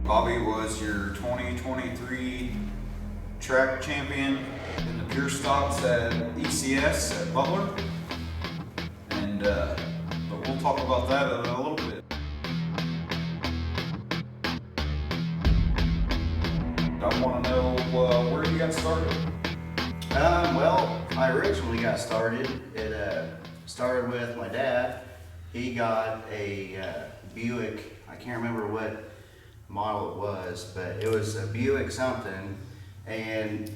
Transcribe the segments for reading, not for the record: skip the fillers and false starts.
Bobby was your 2023 track champion in the pure stocks at ECS at Butler. And but we'll talk about that in a little bit. I want to know where you got started. Well, I originally got started. It started with my dad. He got a Buick. I can't remember what model it was, but it was a Buick something. And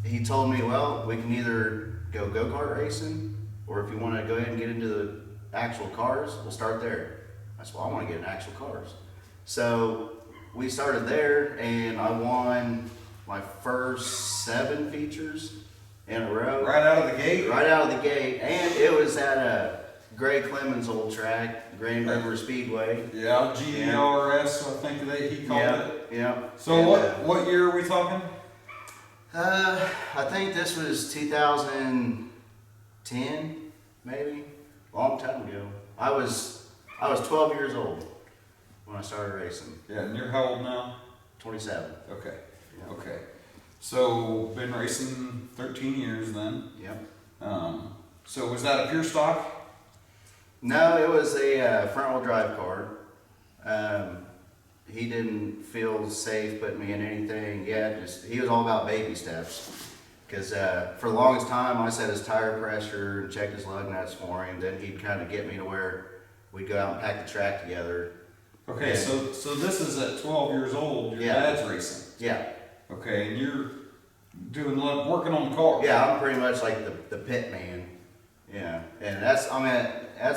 he told me, well, we can either go go-kart racing, or if you want to go ahead and get into the actual cars, we'll start there. I said, well, I want to get in actual cars. So we started there, and I won my first 7 features in a row. Right out of the gate? Right out of the gate. And it was at Gray Clemens' old track, Grand River Speedway. Yeah, GERS, I think he called it. Yeah. So and, what year are we talking? I think this was 2010, maybe. Long time ago. I was 12 years old when I started racing. Yeah, and you're how old now? 27. Okay. Yeah. Okay. So been racing 13 years then. Yep. So was that a pure stock? No, it was a front-wheel drive car. He didn't feel safe putting me in anything yet. He was all about baby steps. Because for the longest time, I set his tire pressure and checked his lug nuts for him. Then he'd kind of get me to where we'd go out and pack the track together. Okay, and so this is at 12 years old. Your dad's racing. Yeah. Okay, and you're working on the car. Yeah, I'm pretty much like the pit man. Yeah, and that's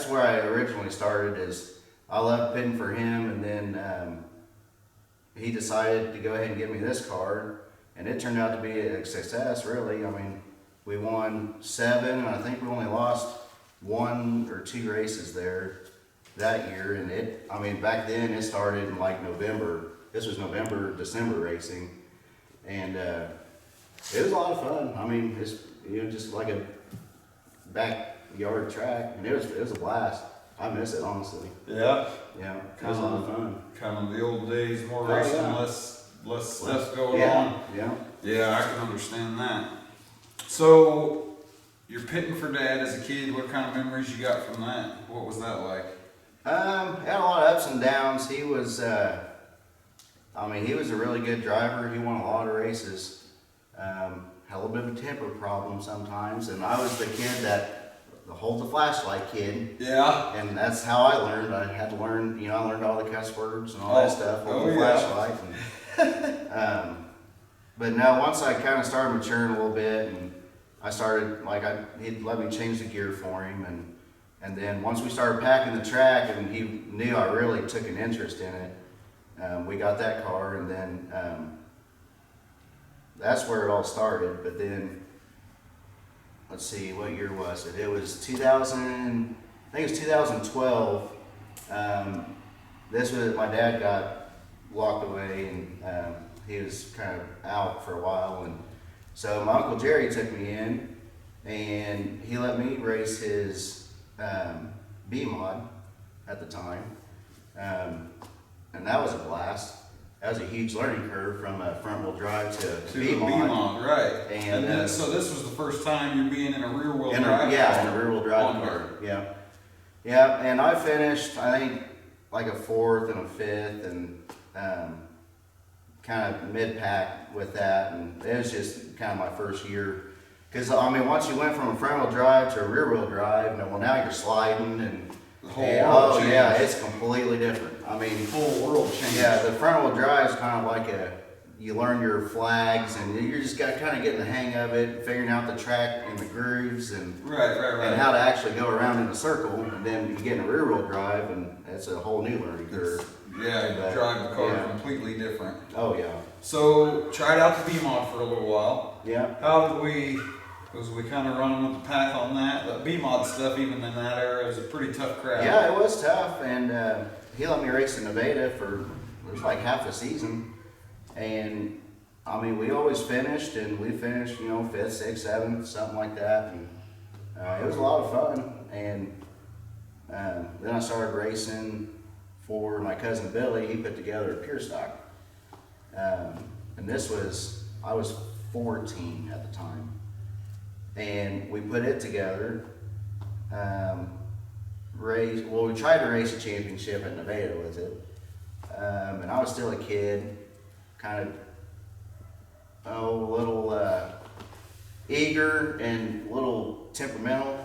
where I originally started. Is I loved pitting for him, and then he decided to go ahead and give me this car, and it turned out to be a success. Really, I mean, we won 7, and I think we only lost 1 or 2 races there that year. And back then it started in like November. This was November, December racing, and it was a lot of fun. I mean, it's just like a backyard track, and it was a blast. I miss it, honestly. Yeah. Yeah, it was a lot of fun. Kind of the old days, more racing, yeah. less stuff going on. Yeah. Yeah, I can understand that. So you're pitting for Dad as a kid. What kind of memories you got from that? What was that like? Had a lot of ups and downs. He was, he was a really good driver. He won a lot of races. Had a little bit of a temper problem sometimes, and I was the kid that the hold the flashlight kid. Yeah. And that's how I learned. I had to learn, I learned all the cuss words and all that stuff. Hold the flashlight. And, but now once I kind of started maturing a little bit, and I started, he'd let me change the gear for him, and then once we started packing the track, and he knew I really took an interest in it, we got that car, and then that's where it all started. But then, let's see, what year was it? It was 2012. This was, my dad got locked away, and he was kind of out for a while, and so my Uncle Jerry took me in, and he let me race his B-Mod at the time, and that was a blast. That was a huge learning curve from a front-wheel drive to B-Mod, right. And then, so this was the first time you're being in a rear-wheel drive? Yeah, in a rear-wheel drive car. Yeah. Yeah, and I finished, I think, like a 4th and a 5th, and kind of mid-pack with that, and it was just kind of my first year. Because, once you went from a front-wheel drive to a rear-wheel drive, now you're sliding, and the whole world changed. Yeah, it's completely different. Whole world changed. Yeah, the front-wheel drive is kind of like you learn your flags, and you're just kind of getting the hang of it, figuring out the track and the grooves, and right. and how to actually go around in a circle. And then you get in a rear-wheel drive, and that's a whole new learning curve. You drive the car completely different. Oh yeah. So tried out the B-Mod for a little while. Yeah. Was we kind of running with the pack on that? The B-Mod stuff, even in that era, was a pretty tough crowd. Yeah, it was tough, and he let me race in Nevada for, it was like half a season. And we always finished, and we finished, 5th, 6th, 7th, something like that. And it was a lot of fun. And then I started racing for my cousin Billy. He put together a pure stock. And I was 14 at the time. And we put it together. We tried to race a championship at Nevada with it. And I was still a kid, kind of, a little eager and a little temperamental.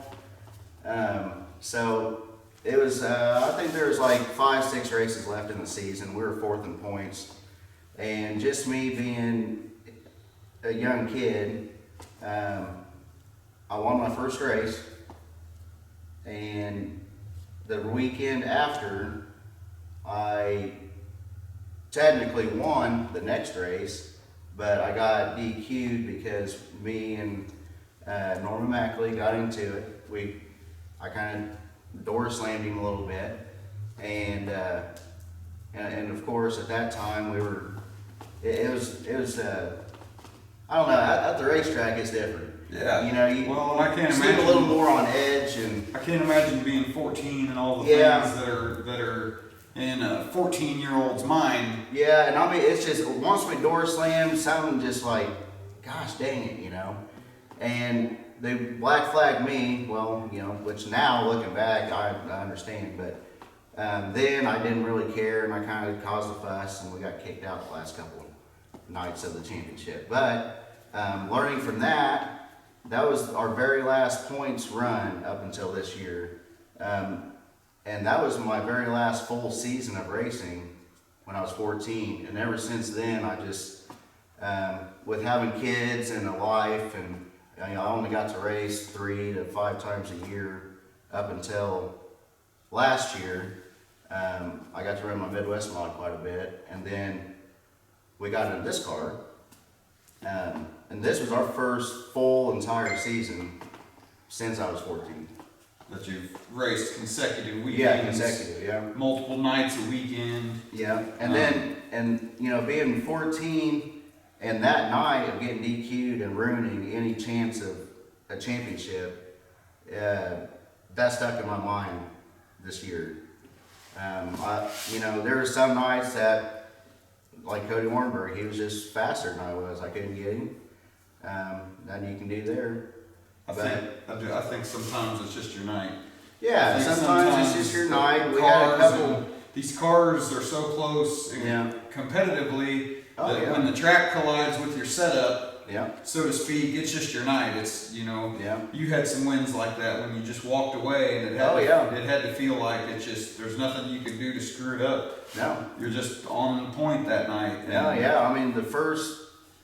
So it was, I think there was like 5-6 races left in the season. We were 4th in points. And just me being a young kid, I won my first race. And the weekend after, I technically won the next race, but I got DQ'd because me and Norman Mackley got into it. I kind of door slammed him a little bit, and of course at that time it was I don't know, at the racetrack it's different. Yeah. You know, I can't imagine a little more on edge, and I can't imagine being 14 and all the things that are in a 14-year-old's mind. Yeah, and I mean, it's just, once we door slammed, something just like, gosh dang it, you know. And they black flagged me, well, you know, which now looking back, I understand, but then I didn't really care, and I kind of caused a fuss, and we got kicked out the last couple nights of the championship. But learning from that was our very last points run up until this year. And that was my very last full season of racing when I was 14. And ever since then, I just, with having kids and a life, and I only got to race 3 to 5 times a year up until last year. I got to run my Midwest mod quite a bit. And then we got into this car. And this was our first full entire season since I was 14. That you've raced consecutive weekends. Yeah, consecutive, yeah. Multiple nights a weekend. Yeah, and you know, being 14 and that night of getting DQ'd and ruining any chance of a championship, that stuck in my mind this year. You know, there were some nights that, like Cody Warrenberg, he was just faster than I was. I couldn't get him. Nothing you can do there. I think sometimes it's just your night. Yeah, sometimes it's just your night. We had a couple. These cars are so close competitively that when the track collides with your setup, so to speak, it's just your night. It's, you know, you had some wins like that when you just walked away, and it had to feel like it's just, there's nothing you could do to screw it up. No. You're just on point that night. I mean,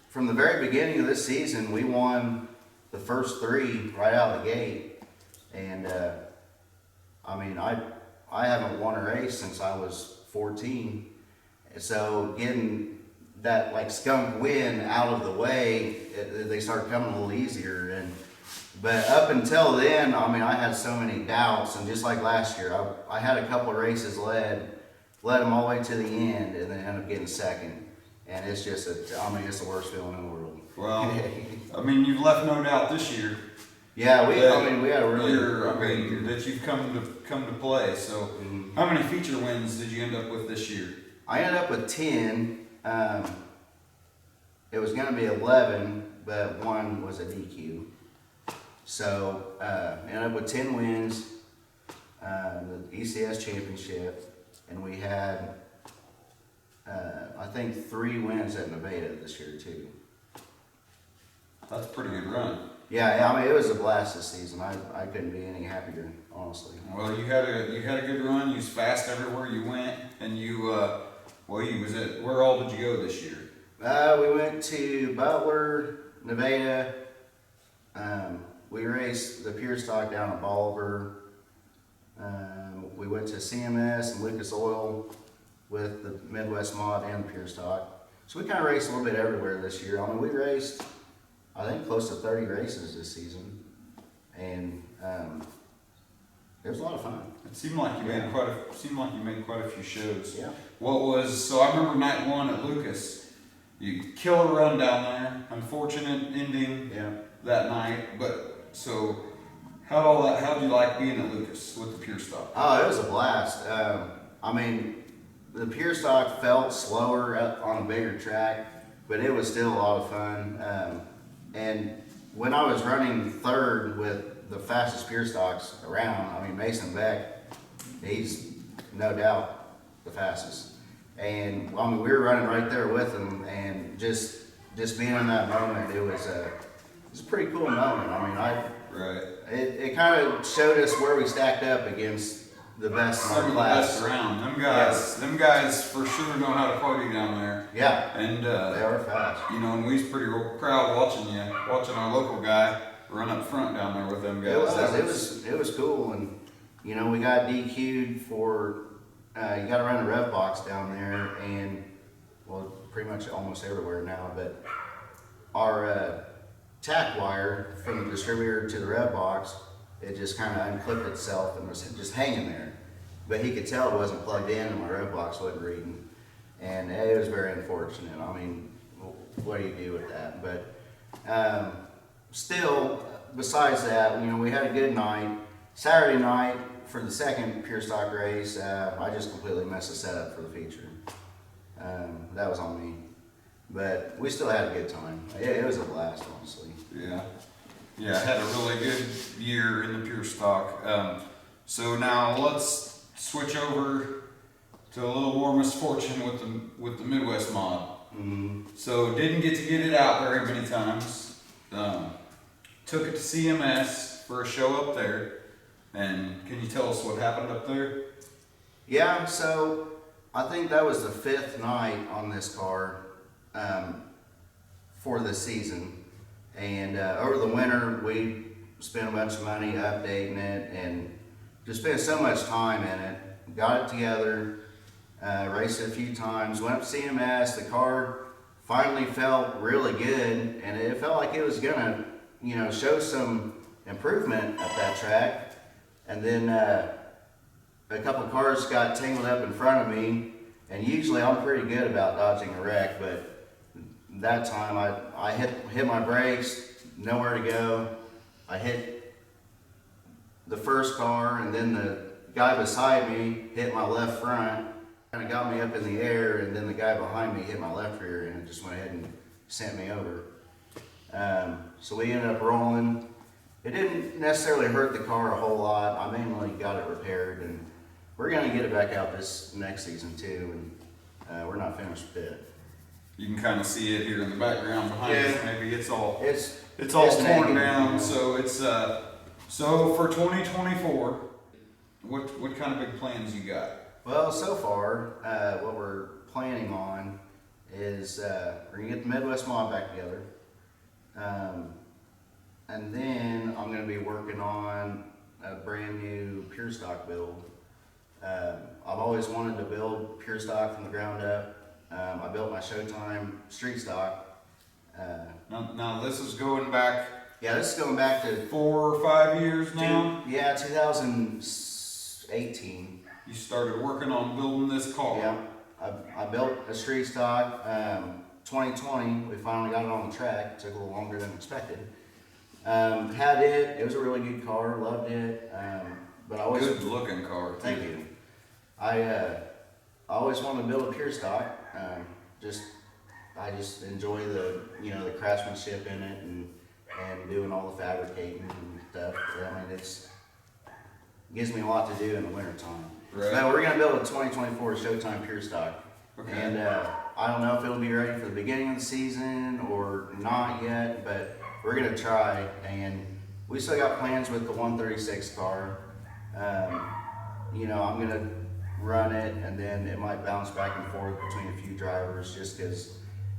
from the very beginning of this season, we won the first 3 right out of the gate. And I mean, I haven't won a race since I was 14. So getting that like skunk win out of the way, they started coming a little easier. But up until then, I mean, I had so many doubts. And just like last year, I had a couple of races led them all the way to the end, and then ended up getting second. And it's just, it's the worst feeling in the world. Well, I mean, you've left no doubt this year. Yeah, we had a really year. That you've come to play. So, how many feature wins did you end up with this year? I ended up with 10. It was going to be 11, but 1 was a DQ. So, ended up with 10 wins, the ECS championship, and we had, I think, 3 wins at Nevada this year too. That's a pretty good run. Yeah, I mean, it was a blast this season. I couldn't be any happier, honestly. Well, you had a good run. You was fast everywhere you went, and where all did you go this year? We went to Butler, Nevada. We raced the pure stock down at Bolivar. We went to CMS and Lucas Oil with the Midwest mod and the pure stock. So we kind of raced a little bit everywhere this year. I mean, we raced, I think, close to 30 races this season, and it was a lot of fun. It seemed like you made quite a few shows. Yeah. So I remember night 1 at Lucas. You kill a run down there. Unfortunate ending that night, but so how'd you like being at Lucas with the pure stock? Oh, it was a blast. I mean, the pure stock felt slower up on a bigger track, but it was still a lot of fun. And when I was running third with the fastest pure stocks around, I mean, Mason Beck, he's no doubt the fastest. And I mean, we were running right there with him, and just being in that moment, it was a pretty cool moment. I mean, Right. it kind of showed us where we stacked up against the best in Some our of the best class. around. Them guys for sure know how to party down there. Yeah, And they are fast. you know, and we was pretty proud watching our local guy run up front down there with them guys. It was cool, and you know, we got DQ'd for you got to run a rev box down there, and well, pretty much almost everywhere now. But our tack wire from the distributor to the rev box, it just kind of unclipped itself and was just hanging there. But he could tell it wasn't plugged in, and my rev box wasn't reading, and it was very unfortunate. I mean, what do you do with that? But still, besides that, you know, we had a good night. Saturday night for the second pure stock race, I just completely messed the setup for the feature. That was on me, but we still had a good time. It was a blast, honestly. Yeah. Yeah, I had a really good year in the pure stock. So now let's switch over to a little more misfortune with the Midwest mod. Mm-hmm. So didn't get to get it out very many times. Took it to CMS for a show up there. And can you tell us what happened up there? Yeah, so I think that was the 5th night on this car for the season. And over the winter, we spent a bunch of money updating it and just spent so much time in it. Got it together, raced it a few times, went up to CMS. The car finally felt really good, and it felt like it was gonna, you know, show some improvement up that track. And then a couple cars got tangled up in front of me, and usually I'm pretty good about dodging a wreck, but that time I hit my brakes, nowhere to go. I hit the first car, and then the guy beside me hit my left front, kind of got me up in the air, and then the guy behind me hit my left rear, and it just went ahead and sent me over. So we ended up rolling. It didn't necessarily hurt the car a whole lot. I mainly got it repaired, and we're going to get it back out this next season too, and we're not finished with it. You can kind of see it here in the background behind us. Maybe it's all torn nagging, down. you know. So it's so for 2024, what kind of big plans you got? Well, so far, what we're planning on is we're going to get the Midwest Mod back together. And then I'm going to be working on a brand new pure stock build. I've always wanted to build pure stock from the ground up. I built my Showtime street stock. Now this is going back Yeah, this is going back to 4 or 5 years now. 2018. You started working on building this car. Yeah, I built a street stock. 2020, we finally got it on the track. It took a little longer than expected. Had it. It was a really good car. Loved it. But I always Good looking car. Thank you. I always wanted to build a pure stock. I just enjoy the the craftsmanship in it and doing all the fabricating and stuff. I mean, it gives me a lot to do in the wintertime. Right. Now we're gonna build a 2024 Showtime pure stock. Okay. And I don't know if it'll be ready for the beginning of the season or not yet, but we're gonna try. And we still got plans with the 136 car. I'm gonna run it, and then it might bounce back and forth between a few drivers, just because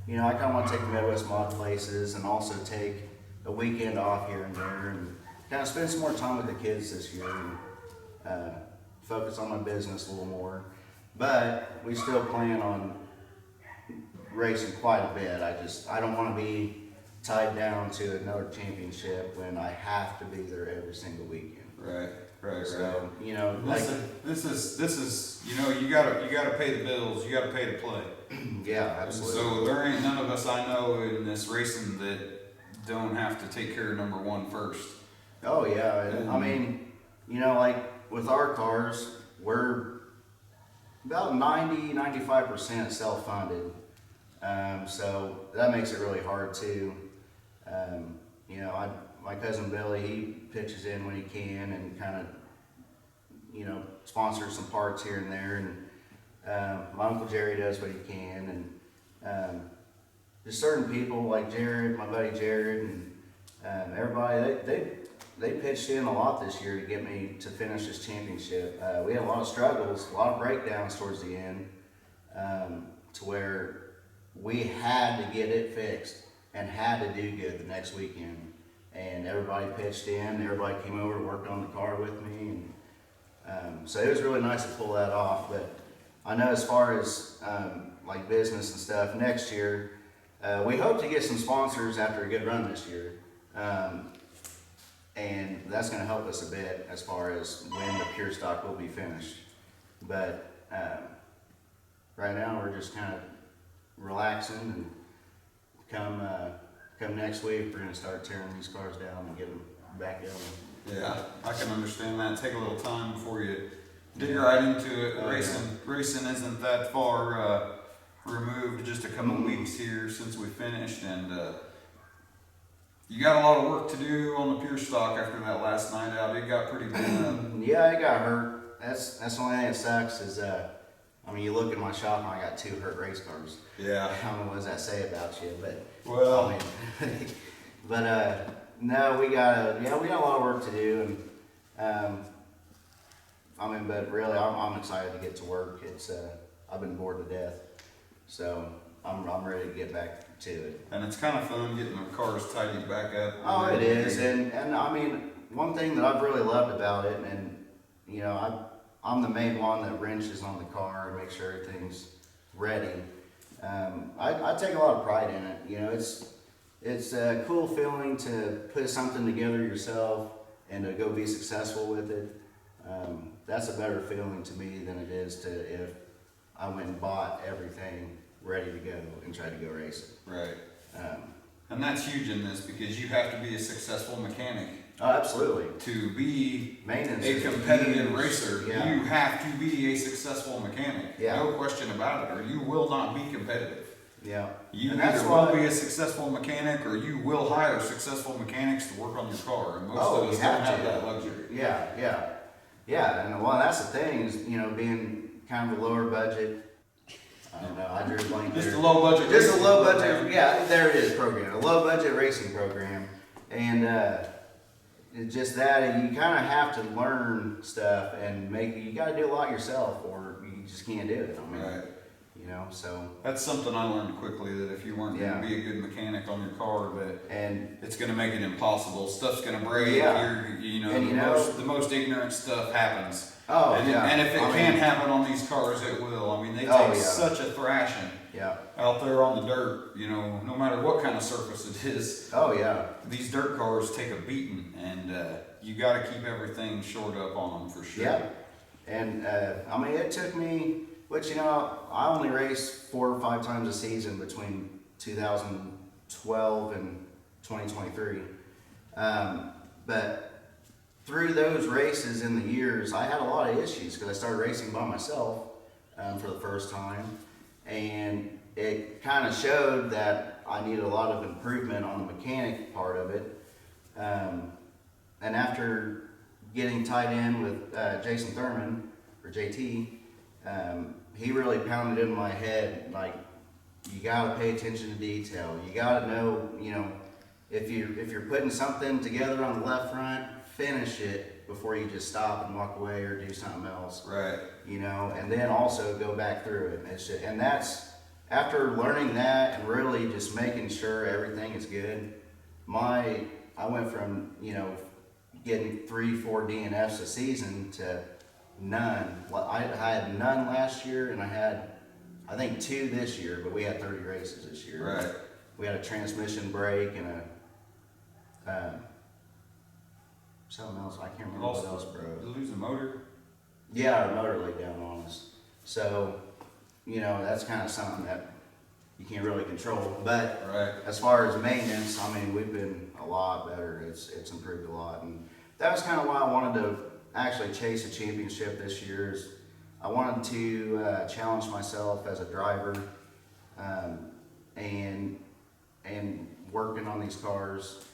I kind of want to take the Midwest Mod places and also take a weekend off here and there, and kind of spend some more time with the kids this year and focus on my business a little more. But we still plan on racing quite a bit. I don't want to be tied down to another championship when I have to be there every single weekend. Right. So This is you gotta pay the bills. You gotta pay to play. Yeah, absolutely. So there ain't none of us I know in this racing that don't have to take care of number one first. Oh yeah, I mean, like with our cars, we're about 90-95% self-funded. So that makes it really hard too. You know, my cousin Billy, he pitches in when he can and kind of, you know, sponsors some parts here and there. And my Uncle Jerry does what he can. And just certain people like Jared, my buddy Jared, and everybody, they pitched in a lot this year to get me to finish this championship. We had a lot of struggles, a lot of breakdowns towards the end, to where we had to get it fixed and had to do good the next weekend. And everybody pitched in, everybody came over and worked on the car with me. And so it was really nice to pull that off. But I know as far as like business and stuff, next year, we hope to get some sponsors after a good run this year. And that's going to help us a bit as far as when the pure stock will be finished. But right now we're just kind of relaxing, and come next week we're going to start tearing these cars down and get them back going. Yeah, I can understand that. Take a little time before you dig right into it. Racing isn't that far removed, just a couple weeks here since we finished, and you got a lot of work to do on the pure stock after that last night out. It got pretty bad up. Yeah, it got hurt. That's the only thing that sucks is I mean, you look at my shop and I got 2 hurt race cars. Yeah. I don't know what does that say about you, but well, I mean, but no, we got a lot of work to do, and I mean, but really, I'm excited to get to work. It's I've been bored to death, so I'm ready to get back to it. And it's kind of fun getting the cars tidied back up. Oh, it is, and I mean, one thing that I've really loved about it, and you know, I'm the main one that wrenches on the car and makes sure everything's ready. I take a lot of pride in it. You know, it's a cool feeling to put something together yourself and to go be successful with it. That's a better feeling to me than it is to if I went and bought everything ready to go and tried to go race it. Right. And that's huge in this because you have to be a successful mechanic. Oh, absolutely. To be Maintenance a competitive racer, yeah. You have to be a successful mechanic. Yeah. No question about it, or you will not be competitive. Yeah. You and either will be a successful mechanic or you will hire successful mechanics to work on your car. And most of us don't have that luxury. Yeah. And well, that's the thing is, you know, being kind of a lower budget. I don't know. I drew a blank Just there. a low budget. Just a low budget. Yeah, there it is. Program. A low budget racing program, and it's just that you kind of have to learn stuff and you got to do a lot yourself, or you just can't do it. I mean, Right. You know, so That's something I learned quickly, that if you weren't going to be a good mechanic on your car, that it's going to make it impossible. Stuff's going to break. Yeah. The most ignorant stuff happens. Oh, and, yeah. And if it can happen on these cars, it will. I mean, they take such a thrashing out there on the dirt, you know, no matter what kind of surface it is. Oh, yeah. These dirt cars take a beating, and you got to keep everything shored up on them for sure. Yeah. And, I mean, it took me, which, you know, I only raced 4 or 5 times a season between 2012 and 2023. But through those races in the years, I had a lot of issues because I started racing by myself for the first time. And it kind of showed that I needed a lot of improvement on the mechanic part of it. And after getting tied in with Jason Thurman, or JT, he really pounded in my head, like, you gotta pay attention to detail. You gotta know, you know, if you're putting something together on the left front, finish it before you just stop and walk away or do something else. Right. You know, and then also go back through it. And that's, after learning that and really just making sure everything is good, I went from, you know, getting 3-4 DNFs a season to none. Well, I had none last year, and I had, I think, 2 this year, but we had 30 races this year. Right. We had a transmission break and something else. I can't remember what else broke. Did you lose the motor? Yeah, our motor laid down on us. So, you know, that's kind of something that you can't really control. But as far as maintenance, I mean, we've been a lot better. It's improved a lot, and that was kind of why I wanted to actually chase a championship this year. Is I wanted to challenge myself as a driver, and working on these cars.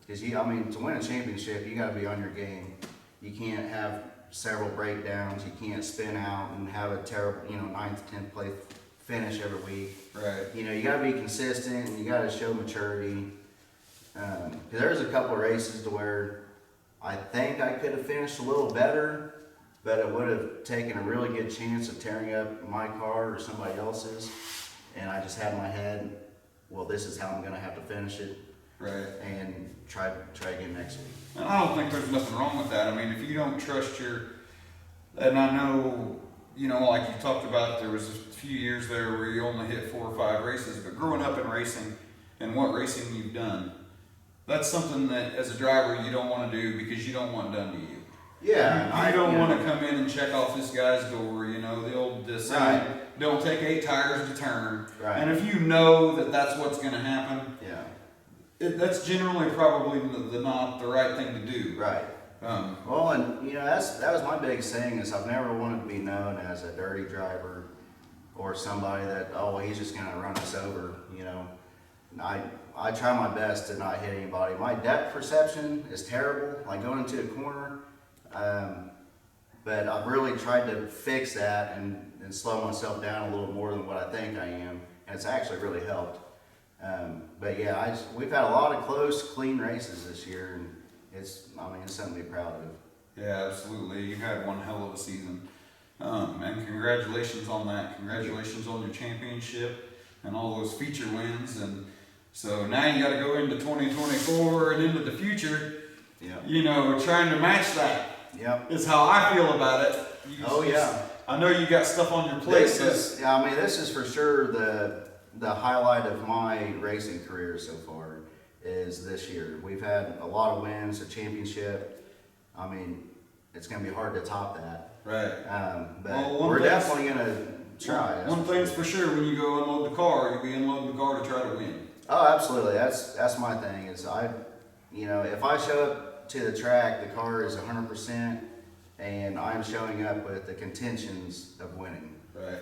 Because to win a championship, you got to be on your game. You can't have several breakdowns. You can't spin out and have a terrible, 9th, 10th place finish every week. Right. You got to be consistent and you got to show maturity. Because there's a couple of races to where I think I could have finished a little better, but it would have taken a really good chance of tearing up my car or somebody else's. And I just had in my head, well, this is how I'm going to have to finish it. Right. And try again next week. And I don't think there's nothing wrong with that. I mean, if you don't trust and I know, like you talked about, there was a few years there where you only hit 4 or 5 races, but growing up in racing and what racing you've done, that's something that as a driver you don't want to do because you don't want it done to you. Yeah. You don't want to come in and check off this guy's door, the old saying, Right. Don't take 8 tires to turn. Right. And if you know that that's what's going to happen, Yeah. that's generally probably not the right thing to do. Right. Well, and that was my biggest thing is I've never wanted to be known as a dirty driver or somebody that he's just gonna run us over. I try my best to not hit anybody. My depth perception is terrible, like going into a corner. But I've really tried to fix that and slow myself down a little more than what I think I am, and it's actually really helped. But yeah, we've had a lot of close, clean races this year, and it's something to be proud of. Yeah, absolutely. You had one hell of a season. And congratulations on that. Congratulations on your championship and all those feature wins. And so now you got to go into 2024 and into the future, Yeah. Trying to match that. Yep. Is how I feel about it. Yeah. I know you got stuff on your plate. This is for sure the highlight of my racing career so far is this year. We've had a lot of wins, a championship. It's going to be hard to top that. Right. But we're definitely going to try. One thing's for sure, when you go unload the car, you'll be unloading the car to try to win. Oh, absolutely. That's my thing is if I show up to the track, the car is 100% and I'm showing up with the contentions of winning. Right.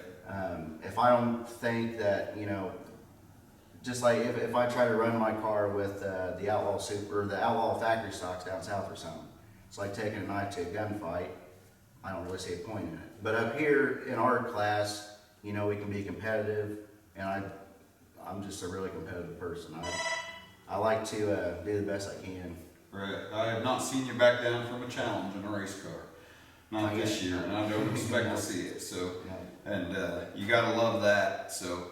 If I don't think that, just like if I try to run my car with the Outlaw Super, the Outlaw factory stocks down south or something, it's like taking a knife to a gunfight. I don't really see a point in it. But up here in our class, we can be competitive, and I'm just a really competitive person. I like to do the best I can. Right. I have not seen you back down from a challenge in a race car. Not this year, and I don't expect to see it. So, and you gotta love that. So,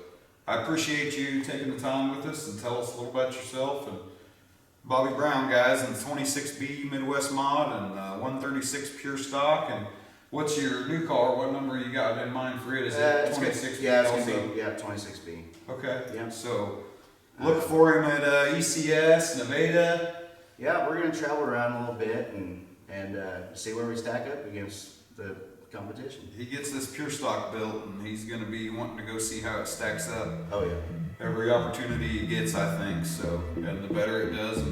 I appreciate you taking the time with us and tell us a little about yourself. And Bobby Brown, guys, in 26B Midwest Mod and 136 Pure Stock. And what's your new car? What number you got in mind for it? Is it 26B? Yeah, it's gonna be 26B. Okay. Yeah. So, look for him at ECS, Nevada. Yeah, we're gonna travel around a little bit and see where we stack up against the competition. He gets this Pure Stock built, and he's going to be wanting to go see how it stacks up. Oh yeah. Every opportunity he gets, I think. So, and the better it does, and